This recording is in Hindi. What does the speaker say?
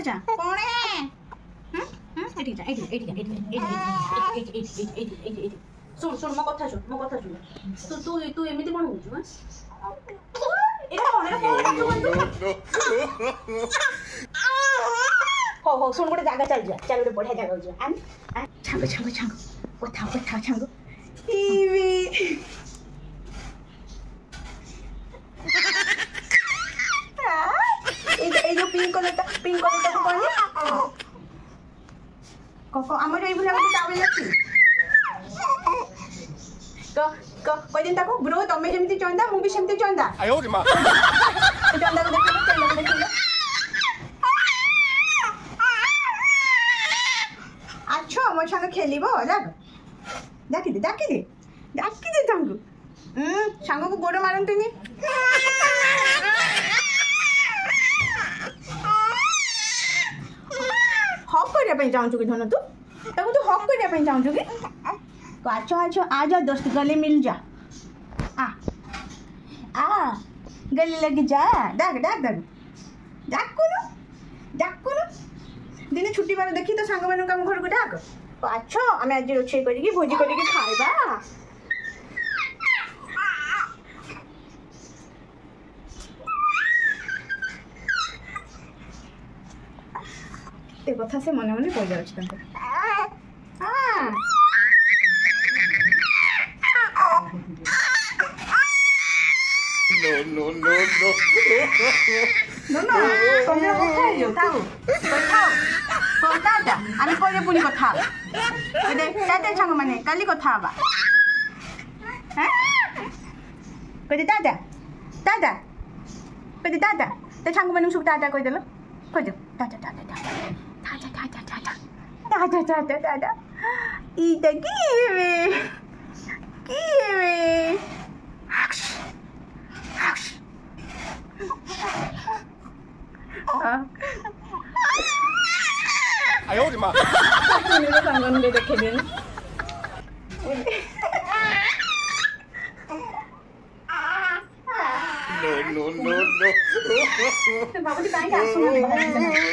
जा कौन है एठी जा सुन सुन मो कथा सुन तू एमिति कोन होजु हां एटा कोन हो सुन गोटे जागा चल गोटे बढ़िया जागा हो छांग कथा छांग टीवी ए जो पिंक कलर को कोको हमर ए भुला को चावल अछि कोई दिन ताको ब्रो तमे जेमिति चंदा मु भी सेमिति चंदा आयो रे मां चंदा को देखो अच्छा मो संग खेलिबो डाकी दे तांगु संग को गोड़ मारंतनी हक करिया पे चाहू कि धन तू हक करिया पे चाहू कि अच्छा आ जा दोस्त गले मिल जा आ गले लगी जा डाक दिने छुट्टी बार देखी तो सांग मान काम घर को डाक अच्छा आम आज रोचे करी भोजी करी खाइबा कथा से मन मन कही जाऊँ पुणी कथा छांग मैंने काली कथा कहते दादा तो छांग मैंने सब दादा कहीदेल खोज दादा इटा आयो रे मां मेरे संगन दे देखे दिन नो बाबू जी काहे आसुना